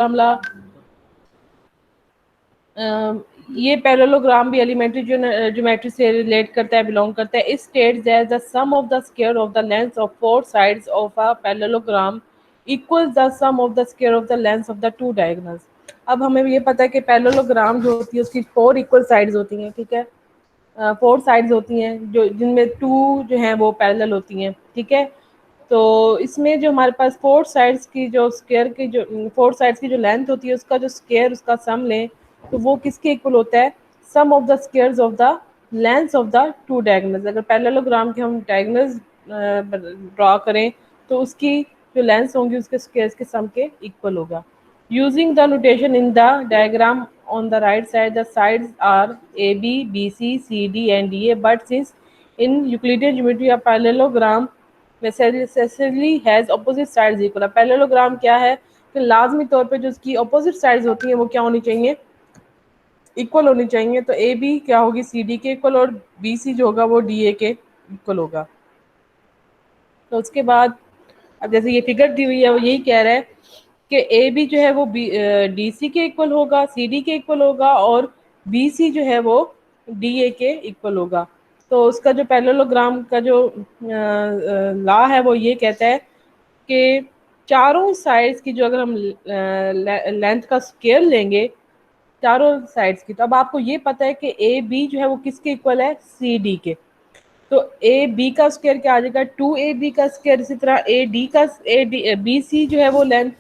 मामला ये पैरेललोग्राम भी एलिमेंट्री ज्योमेट्री से रिलेट करता है, बिलोंग करता है। इस states that the sum of the square of the length of four sides of a parallelogram equals the sum of the square of the length of the two diagonals. अब हमें ये पता है कि पैरेललोग्राम जो होती है उसकी फोर इक्वल साइड्स होती हैं, ठीक है। फोर साइड्स होती हैं जो जिनमें टू जो हैं वो पैरेलल होती हैं, ठीक है। तो इसमें जो हमारे पास फोर साइड्स की जो स्क्वायर की जो फोर साइड्स की जो लेंथ होती है उसका जो स्क्वायर उसका सम लें तो वो किसके इक्वल होता है, sum of the squares of the lengths of the two diagonals. अगर पैरेललोग्राम के हम डायगोनल्स ड्रॉ करें तो उसकी जो लेंथ्स होंगी उसके स्क्वायर्स के सम के इक्वल होगा। Using the notation in the diagram on the right side, the sides are AB, BC, CD, and DA. But since in Euclidean geometry a parallelogram necessarily has opposite sides equal, अब parallelogram क्या है कि लाजमी तौर पे जो उसकी opposite sides होती हैं वो क्या होनी चाहिए, इक्वल होनी चाहिए। तो ए बी क्या होगी सी डी के इक्वल और बी सी जो होगा वो डी ए के इक्वल होगा। तो उसके बाद अब जैसे ये फिगर दी हुई है वो यही कह रहा है कि ए बी जो है वो डी सी के इक्वल होगा, सी डी के इक्वल होगा और बी सी जो है वो डी ए के इक्वल होगा। तो उसका जो पैरेललोग्राम का जो लॉ है वो ये कहता है कि चारों साइड्स की जो अगर हम लेंथ का स्केल लेंगे चारों साइड्स की, तो अब आपको ये पता है कि ए बी जो है वो किसके इक्वल है, सी डी के। तो ए बी का स्क्वायर क्या आ जाएगा, टू ए बी का स्क्वायर। इसी तरह ए डी का ए डी बी सी जो है वो लेंथ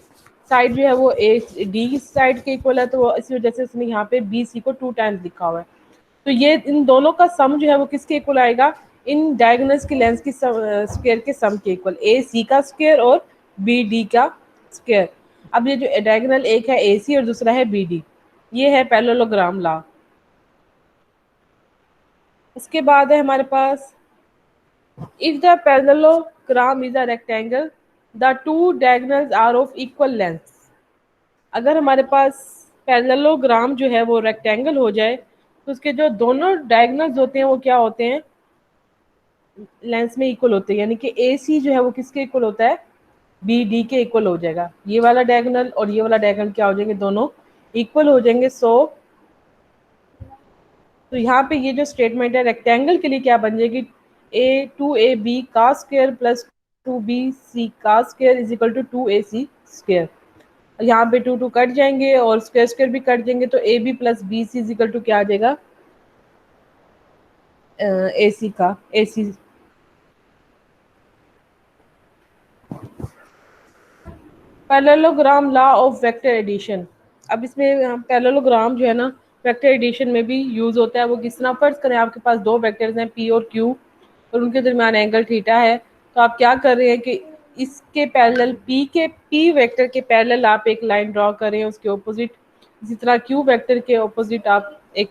साइड जो है वो ए डी साइड के इक्वल है, तो इसी वजह से इसने यहाँ पे बी सी को टू टाइम्स लिखा हुआ है। तो ये इन दोनों का सम जो है वो किसके इक्वल आएगा, इन डायगोनल्स की लेंथ की स्क्वायर के सम के इक्वल, ए सी का स्क्वायर और बी डी का स्क्वायर। अब ये जो डायगोनल एक है ए सी और दूसरा है बी डी, ये है पैरेललोग्राम लॉ। इसके बाद है हमारे पास if the parallelogram is a rectangle the two diagonals are of equal length। अगर हमारे पास पैरेललोग्राम जो है वो रेक्टेंगल हो जाए तो उसके जो दोनों डायगोनल्स होते हैं वो क्या होते हैं, लेंथ में इक्वल होते हैं। यानी कि ए सी जो है वो किसके इक्वल होता है, बी डी के इक्वल हो जाएगा। ये वाला डायगोनल और ये वाला डायगोनल क्या हो जाएंगे, दोनों इक्वल हो जाएंगे। सो तो यहाँ पे ये जो स्टेटमेंट है रेक्टेंगल के लिए क्या बन जाएगी, ए टू ए बी का square plus two B C का square is equal to two A C square. यहाँ पे टू टू कट जाएंगे और स्क्वायर स्क्वायर भी कट जाएंगे, तो A B plus B C is equal to क्या आ जाएगा, ए सी का A C. Parallelogram law of vector addition. अब इसमें पैरेललोग्राम जो है ना वेक्टर एडिशन में भी यूज होता है। वो किस तरह, फर्ज करें आपके पास दो वेक्टर्स हैं पी और क्यू और उनके दरमियान एंगल थीटा है, तो आप क्या कर रहे हैं कि इसके पैरेलल पी वेक्टर के पैरेलल आप एक लाइन ड्रॉ करें उसके ऑपोजिट, इसी तरह क्यू वेक्टर के ऑपोजिट आप एक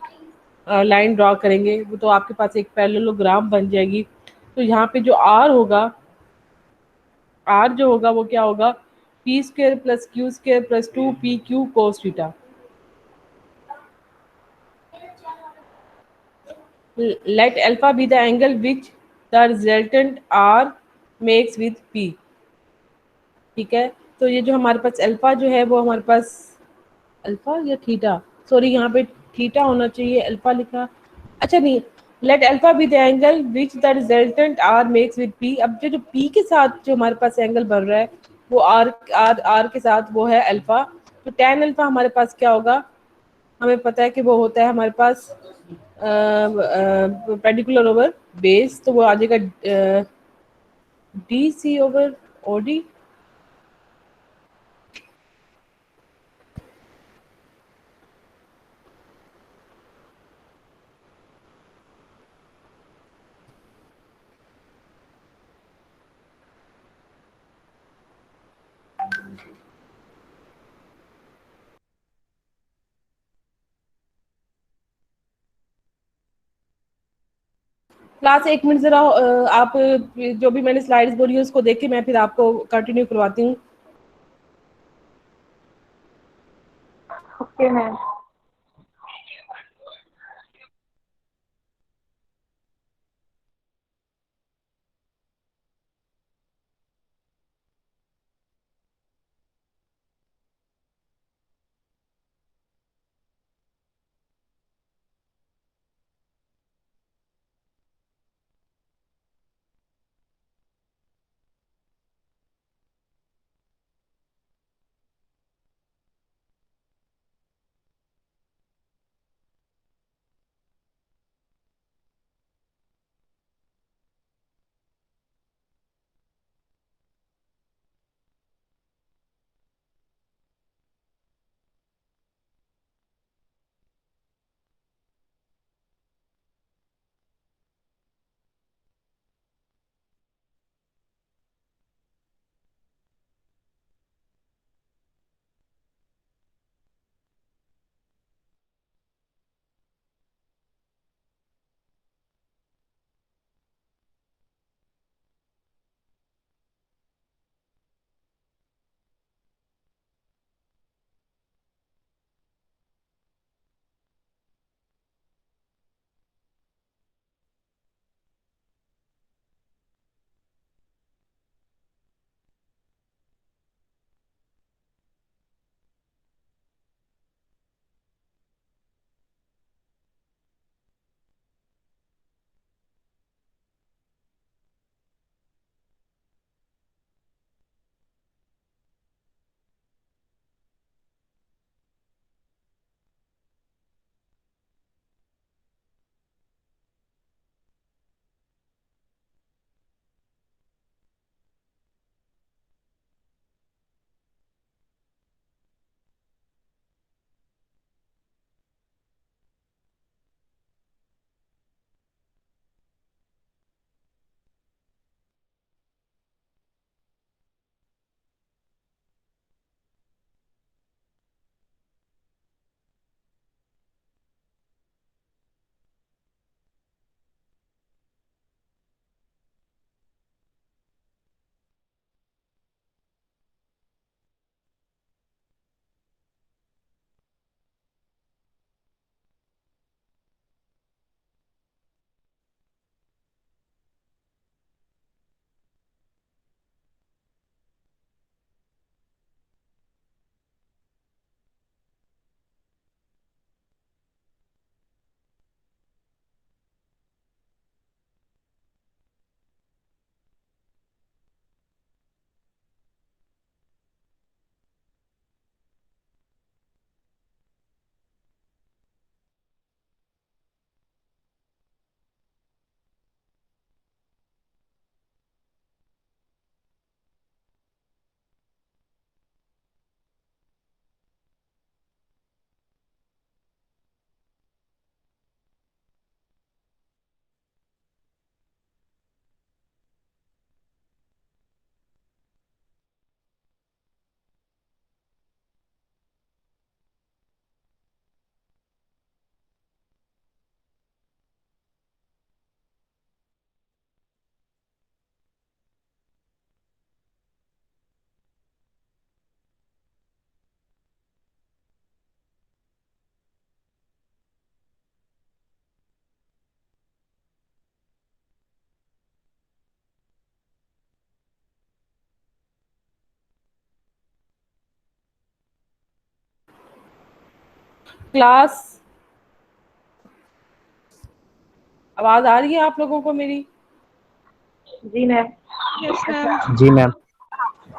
लाइन ड्रॉ करेंगे वो, तो आपके पास एक पैरेललोग्राम बन जाएगी। तो यहाँ पे जो आर होगा, आर जो होगा वो क्या होगा, P square plus Q square plus two P Q cos theta. Let alpha be the angle which the resultant R makes with P, ठीक है। तो ये जो हमारे पास अल्फा जो है वो हमारे पास अल्फा या थीटा, सॉरी यहाँ पे थीटा होना चाहिए, अल्फा लिखा, अच्छा नहीं, let alpha be the angle which the resultant R makes with P. अब जो जो पी के साथ जो हमारे पास एंगल बन रहा है वो आर आर आर के साथ वो है अल्फा। तो टेन अल्फा हमारे पास क्या होगा, हमें पता है कि वो होता है हमारे पास पेंडिकुलर ओवर बेस, तो वो आ जाएगा D C over O D. Class एक मिनट जरा आप जो भी मैंने स्लाइड्स बोली है उसको देख के मैं फिर आपको कंटिन्यू करवाती हूँ। Okay ma'am. क्लास, आवाज आ रही है आप लोगों को मेरी? जी मैम। Yes ma'am. जी मैम।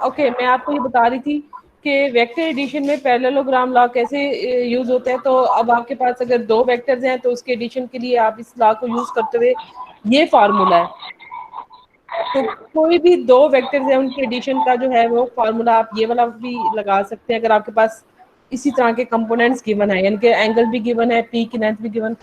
ओके, मैं आपको ये बता रही थी कि वेक्टर एडिशन में पैरेललोग्राम लॉ कैसे यूज होता है। तो अब आपके पास अगर दो वेक्टर्स हैं तो उसके एडिशन के लिए आप इस लॉ को यूज करते हुए ये फार्मूला है, तो कोई भी दो वेक्टर्स हैं उनके एडिशन का जो है वो फार्मूला आप ये वाला भी लगा सकते हैं अगर आपके पास इसी तरह के कंपोनेंट्स गिवन है, यानी कि एंगल भी गिवन है, पी की लेंथ भी गिवन,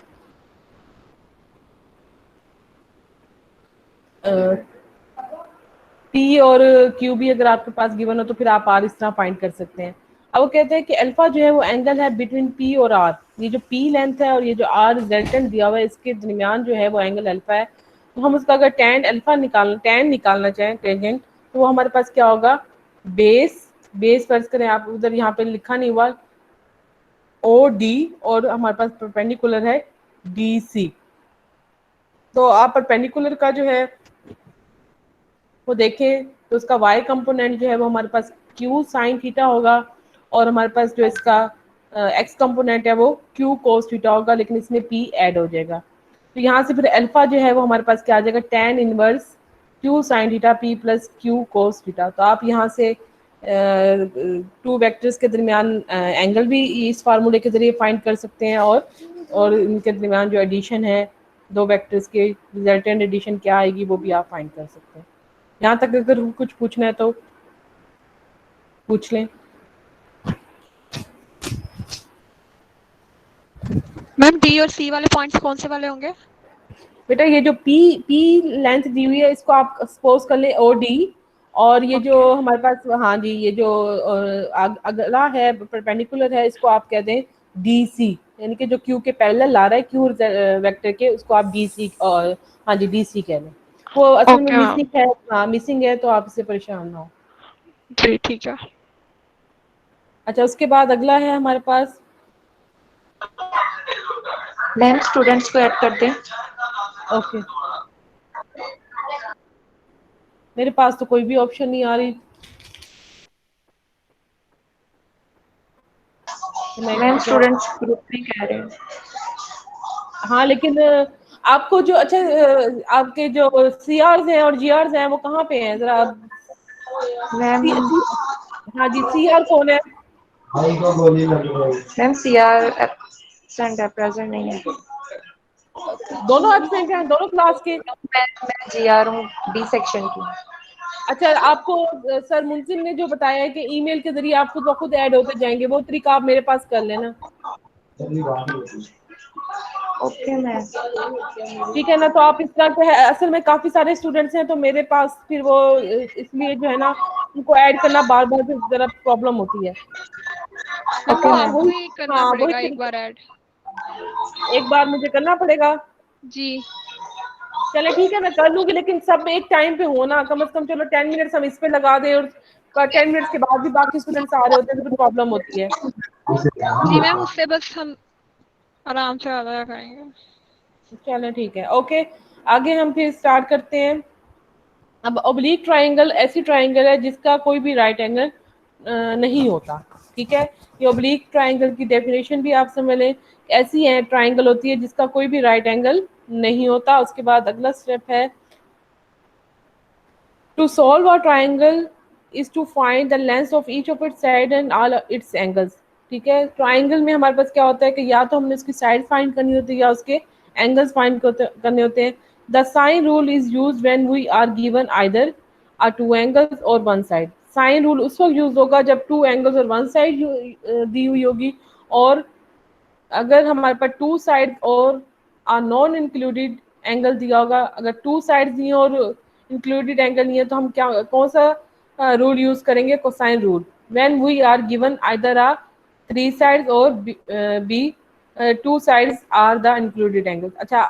पी और क्यू भी अगर आपके पास गिवन हो तो फिर आप आर इस तरह फाइंड कर सकते हैं। अब वो कहते हैं कि अल्फा जो है वो एंगल है बिटवीन पी और आर, ये जो पी लेंथ है और ये जो आर रिजल्टेंट दिया हुआ है इसके दरमियान जो है वो एंगल अल्फा है। तो हम उसका अगर टैन निकालना चाहें टेंजेंट, तो वो हमारे पास क्या होगा, बेस फर्ज करें आप, उधर यहाँ पे लिखा नहीं हुआ, ओ डी, और हमारे पास परपेंडिकुलर है डी सी। तो आप परपेंडिकुलर का जो है वो देखें तो उसका y कंपोनेंट जो है वो हमारे पास q साइन थीटा होगा, और हमारे पास जो इसका x कंपोनेंट है वो q कोस थीटा होगा, लेकिन इसमें p ऐड हो जाएगा। तो यहाँ से फिर अल्फा जो है वो हमारे पास क्या आ जाएगा, tan inverse q sine theta p plus q cos theta. तो आप यहाँ से टू वेक्टर्स के दरमियान एंगल भी इस फार्मूले के जरिए फाइंड कर सकते हैं, और इनके दरमियान जो एडिशन है दो वेक्टर्स के रिजल्टेंट एडिशन क्या आएगी वो भी आप फाइंड कर सकते हैं। यहाँ तक अगर कुछ पूछना है तो पूछ लें। मैम डी और सी वाले पॉइंट्स कौन से वाले होंगे? बेटा ये जो पी लेंथ दी हुई है इसको आप सपोज कर लें ओ डी, और ये जो ओके हमारे पास, हाँ जी, ये जो अगला है परपेंडिकुलर है इसको आप कह दें डी सी, यानी कि जो क्यू के पैरेलल ला रहा है क्यू वेक्टर के, उसको आप डी सी, और हाँ जी डी सी कह लें। वो असल में ओके मैम। मिसिंग है, हाँ मिसिंग है, तो आप इससे परेशान ना हो। जी ठीक है। अच्छा, उसके बाद अगला है हमारे पास, मैम स्टूडेंट्स को ऐड कर दें। ओके, मेरे पास तो कोई भी ऑप्शन नहीं आ रही, तो मैं मैम क्या, स्टूडेंट्स ग्रुप में कह रहे हैं। हाँ लेकिन आपको जो, अच्छा आपके जो सी आर्स हैं और जी आर्स हैं वो कहाँ पे हैं जरा आप, मैम हाँ जी, सी आर कौन है? मैम सी आर एब्सेंट है, प्रेजेंट नहीं है। दोनों एब्सेंट हैं, दोनों क्लास के? मैं जी आर हूँ, बी सेक्शन की। अच्छा, आपको सर मुंसिन ने जो बताया है कि ईमेल के जरिए आप खुद ब खुद ऐड होते जाएंगे, वो तरीका आप मेरे पास कर लेना। Okay ma'am. ठीक है ना, तो आप इस तरह से है, असल में काफी सारे स्टूडेंट्स हैं तो मेरे पास फिर वो इसलिए जो है ना उनको ऐड करना बार बार फिर जरा प्रॉब्लम होती है। मैम तो ओके वो मैम। आपको वही, ही करना हाँ वही पड़ेगा एक तरीका, बार ऐड। एक बार मुझे करना पड़ेगा। जी। चले ठीक है, मैं कर लूंगी, लेकिन सब एक टाइम पे हो ना, कम से कम चलो 10 मिनट्स हम इस पे लगा दें, और 10 मिनट्स के बाद भी बाकी स्टूडेंट्स आ रहे होते हैं तो फिर प्रॉब्लम होती है। जी मैम उससे बस हम आराम से आ जाया करेंगे। चलो ठीक है, ओके, आगे हम फिर स्टार्ट करते हैं। अब ऑब्लिक ट्राइंगल ऐसी ट्राइंगल है जिसका कोई भी राइट एंगल नहीं होता। ठीक है, ये ऑब्लिक ट्राइंगल की डेफिनेशन भी आप समझ लें, ऐसी है ट्राइंगल होती है जिसका कोई भी राइट एंगल नहीं होता। उसके बाद अगला स्टेप है, to solve a triangle is to find the length of each of its side and all its angles। ठीक है, ट्राइंगल में हमारे पास क्या होता है कि या तो हमने उसकी साइड फाइंड करनी होती है या उसके एंगल्स फाइंड करने होते हैं। The sine rule is use when we are given either a two angles और वन साइड। साइन रूल उस वक्त यूज होगा जब टू एंगल्स और वन साइड दी हुई होगी, और अगर हमारे पास टू साइड और नॉन इंक्लूडेड एंगल दिया होगा। अगर टू साइड दी और इंक्लूडेड एंगल नहीं है तो हम क्या, कौन सा रूल यूज करेंगे, cosine rule, when we are given either a three sides और be two sides are the included angles. अच्छा,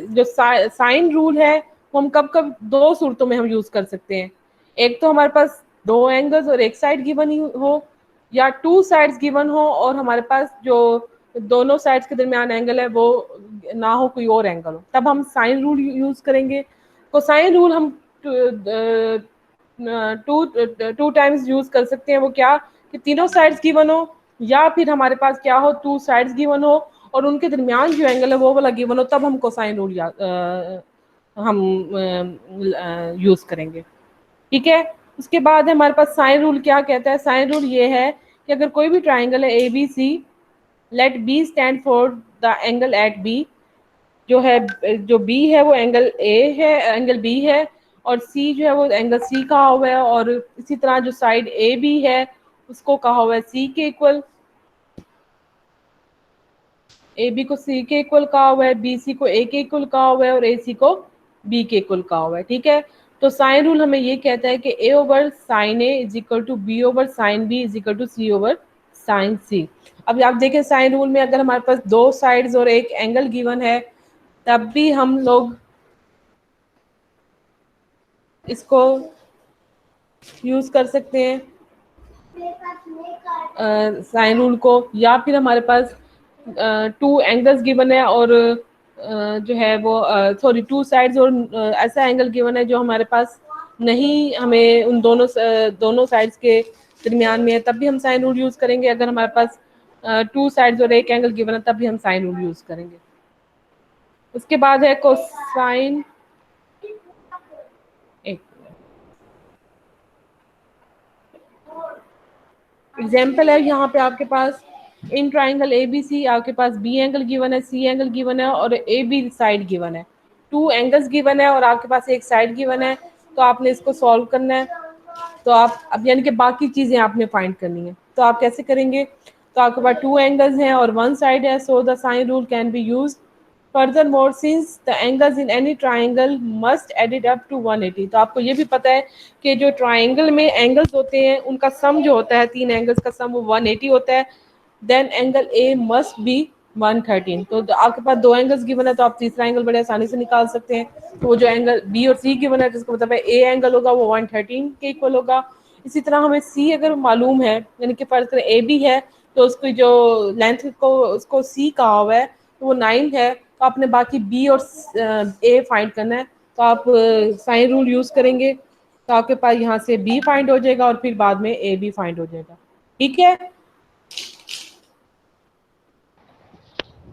जो साइन रूल है वो हम कब कब दो सूरतों में हम यूज कर सकते हैं, एक तो हमारे पास दो एंगल्स और एक साइड गिवन ही हो, या टू साइड्स गिवन हो और हमारे पास जो दोनों साइड्स के दरमियान एंगल है वो ना हो, कोई और एंगल हो, तब हम साइन रूल यूज करेंगे। कोसाइन रूल हम टू टू टाइम्स यूज कर सकते हैं, वो क्या, कि तीनों साइड्स गिवन हो या फिर हमारे पास क्या हो, टू साइड्स गिवन हो और उनके दरमियान जो एंगल है वो वाला गिवन हो, तब हम कोसाइन रूल हम यूज करेंगे। ठीक है। उसके बाद हमारे पास साइन रूल क्या कहता है। साइन रूल ये है कि अगर कोई भी ट्राइंगल है A B C, let B stand for the angle at B, जो है जो बी है वो एंगल ए है, एंगल बी है, और सी जो है वो एंगल सी कहा हुआ है, और इसी तरह जो साइड ए बी है उसको कहा हुआ है सी के इक्वल, ए बी को सी के इक्वल कहा हुआ है, बी सी को ए के इक्वल कहा हुआ है, और ए सी को बी के इक्वल कहा हुआ है। ठीक है। तो साइन रूल हमें ये कहता है कि A over sine A is equal to B over sine B is equal to C over sine C. अब आप देखें साइन रूल में अगर हमारे पास दो साइड्स और एक एंगल गिवन है, तब भी हम लोग इसको यूज कर सकते हैं साइन रूल को। या फिर हमारे पास टू एंगल्स गिवन है और जो है वो सॉरी टू साइड्स और ऐसा एंगल गिवन है जो हमारे पास नहीं, हमें उन दोनों साइड्स के दरमियान में है, तब भी हम साइन रूल यूज करेंगे। अगर हमारे पास टू साइड्स और एक एंगल गिवन है तब भी हम साइन रूल यूज करेंगे। उसके बाद है कोसाइन, एक एग्जाम्पल है यहाँ पे आपके पास इन ट्राइंगल ए बी सी, आपके पास बी एंगल गिवन है, सी एंगल गिवन है और ए बी साइड गिवन है। टू एंगल्स गिवन है और आपके पास एक साइड गिवन है, तो आपने इसको सॉल्व करना है। तो आप अब यानी कि बाकी चीजें आपने फाइंड करनी है, तो आप कैसे करेंगे। तो आपके पास टू एंगल्स हैं और वन साइड है, so the sine rule can be use. Furthermore, since the angles in any triangle must added up to 180, तो आपको ये भी पता है कि जो ट्राइंगल में एंगल्स होते हैं उनका सम जो होता है, तीन एंगल्स का सम वो 180 होता है। Then angle A must be 113। तो आपके पास दो एंगल्स गिवन है तो आप तीसरा एंगल बड़े आसानी से निकाल सकते हैं। तो वो जो एंगल बी और सी गिवन है जिसका मतलब है ए एंगल होगा वो 113 के इक्वल होगा। इसी तरह हमें सी अगर मालूम है, यानी कि फर्ज करें ए बी है, तो उसकी जो लेंथ को उसको सी कहा हुआ है तो वो 9 है, तो आपने बाकी बी और ए फाइंड करना है। तो आप साइन रूल यूज करेंगे तो आपके पास यहाँ से बी फाइंड हो जाएगा और फिर बाद में ए बी फाइंड हो जाएगा। ठीक है।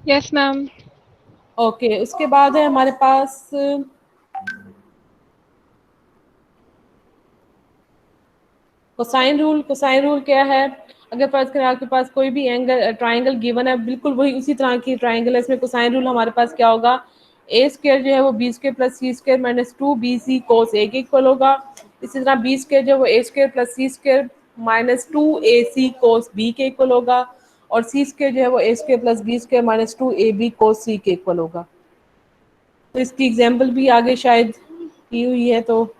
Yes ma'am. ओके। उसके बाद है हमारे पास कोसाइन रूल। कोसाइन रूल क्या है। अगर फर्ज करें आपके पास कोई भी एंगल ट्राइंगल गिवन है, बिल्कुल वही उसी तरह की ट्राइंगल है, इसमें कोसाइन रूल हमारे पास क्या होगा, ए स्क्र जो है वो B square plus C square minus two B C cos A के इक्वल होगा। इसी तरह बी स्क्र जो है वो A square plus C square minus two A C cos B के इक्वल होगा, और सी स्क्र जो है वो A square plus B square minus two A B cos C के इक्वल होगा। तो इसकी एग्जाम्पल भी आगे शायद की हुई है, तो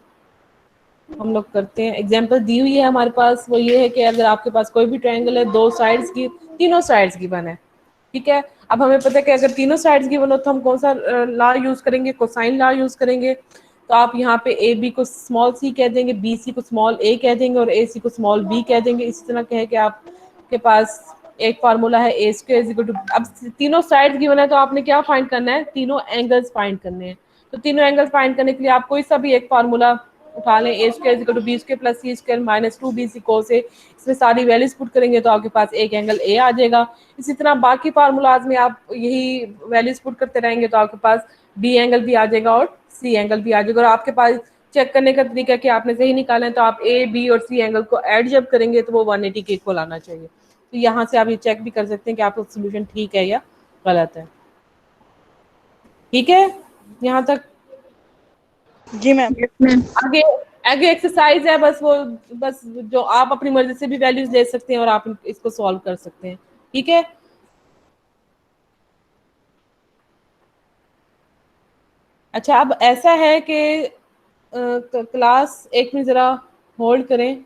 हम लोग करते हैं। एग्जाम्पल दी हुई है हमारे पास, वो ये है कि अगर आपके पास कोई भी ट्रायंगल है, दो साइड्स की, तीनों साइड्स गिवन है। ठीक है। अब हमें पता है कि अगर तीनों साइड्स गिवन हो तो हम कौन सा लॉ यूज करेंगे, कोसाइन लॉ यूज करेंगे। तो आप यहाँ पे ए बी को स्मॉल सी कह देंगे, बी सी को स्मॉल ए कह देंगे और ए सी को स्मॉल बी कह देंगे। इसी तरह कहे कि आपके पास एक फार्मूला है ए स्क्वायर इज इक्वल टू, अब तीनों साइड्स गिवन है तो आपने क्या फाइंड करना है, तीनों एंगल्स फाइंड करने हैं। तो तीनों एंगल्स फाइंड करने के लिए आप कोई सा भी एक फार्मूला उठा लें, A square is equal to B square plus C square minus two B C cos A. इसमें सारी वैल्यूज पुट करेंगे तो आपके पास एक एंगल ए आ जाएगा। इसी तरह बाकी फार्मूलाज में आप यही वैल्यूज पुट करते रहेंगे तो आपके पास बी एंगल भी आ जाएगा और सी एंगल भी आ जाएगा। और आपके पास चेक करने का तरीका कि आपने सही निकाला है, तो आप ए बी और सी एंगल को ऐड जब करेंगे तो वो 180 के इक्वल आना चाहिए। तो यहाँ से आप ये चेक भी कर सकते हैं कि आपका सोल्यूशन ठीक है या गलत है। ठीक है यहाँ तक। जी मैम। आगे आगे एक्सरसाइज है, बस जो आप अपनी मर्जी से भी वैल्यूज ले सकते हैं और आप इसको सॉल्व कर सकते हैं। ठीक है। अच्छा, अब ऐसा है कि क्लास एक में जरा होल्ड करें।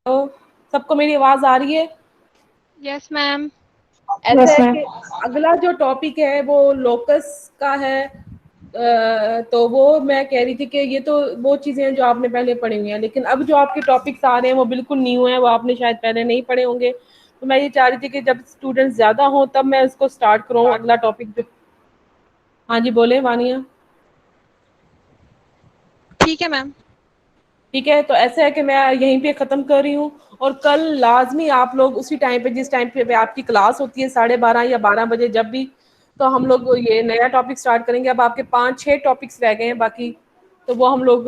तो सबको मेरी आवाज आ रही है? Yes ma'am. ऐसा Yes, है ma'am. कि अगला जो टॉपिक है वो लोकस का है। तो वो मैं कह रही थी कि ये तो वो चीज़ें हैं जो आपने पहले पढ़ी हुई हैं, लेकिन अब जो आपके टॉपिक्स आ रहे हैं वो बिल्कुल न्यू हैं, वो आपने शायद पहले नहीं पढ़े होंगे। तो मैं ये चाह रही थी कि जब स्टूडेंट्स ज़्यादा हों तब मैं इसको स्टार्ट करूँ अगला टॉपिक जो। हाँ जी, बोले वानिया। ठीक है मैम। ठीक है, तो ऐसा है कि मैं यहीं पे ख़त्म कर रही हूँ, और कल लाजमी आप लोग उसी टाइम पे, जिस टाइम पे आपकी क्लास होती है 12:30 या 12 बजे जब भी, तो हम लोग ये नया टॉपिक स्टार्ट करेंगे। अब आपके 5-6 टॉपिक्स रह गए हैं बाकी, तो वो हम लोग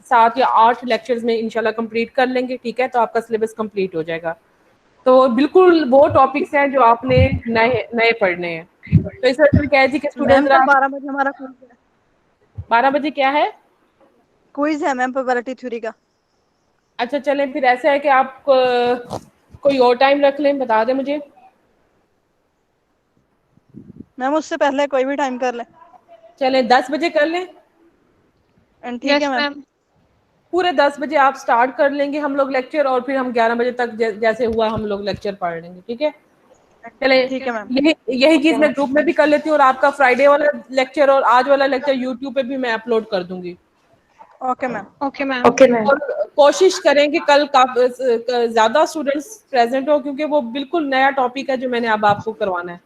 7 या 8 लेक्चर्स में इंशाल्लाह कंप्लीट कर लेंगे। ठीक है, तो आपका सिलेबस कंप्लीट हो जाएगा। तो बिल्कुल वो टॉपिक्स हैं जो आपने नए नए पढ़ने हैं। तो इस वजह से कह रही थी कि स्टूडेंट मैम कल ज़रा 12 बजे हमारा क्विज है। 12 बजे क्या है? क्विज है मैम प्रोबेबिलिटी थ्योरी का। अच्छा चलें, फिर ऐसा है कि आप कोई और टाइम रख लें, बता दें मुझे। मैम उससे पहले कोई भी टाइम कर ले। चलें 10 बजे कर लें। ठीक है यस मैम। मैम। पूरे 10 बजे आप स्टार्ट कर लेंगे हम लोग लेक्चर, और फिर हम 11 बजे तक जैसे हुआ हम लोग लेक्चर पढ़ लेंगे। ठीक है, चले। ठीक ठीक है है मैम। मैम। यही यही चीज़ मैं ग्रुप में भी कर लेती हूँ, और आपका फ्राइडे वाला लेक्चर और आज वाला लेक्चर यूट्यूब पे भी मैं अपलोड कर दूंगी। Okay ma'am. Okay ma'am. Okay, ma'am. और कोशिश करें कि कल ज़्यादा स्टूडेंट्स प्रेजेंट हो, क्योंकि वो बिल्कुल नया टॉपिक है जो मैंने अब आपको करवाना है।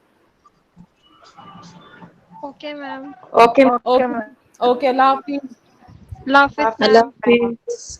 Okay ma'am. Okay, okay okay, ma'am. Okay, अल्लाह हाफिज़। अल्लाह हाफिज Allah मैम। Hafiz.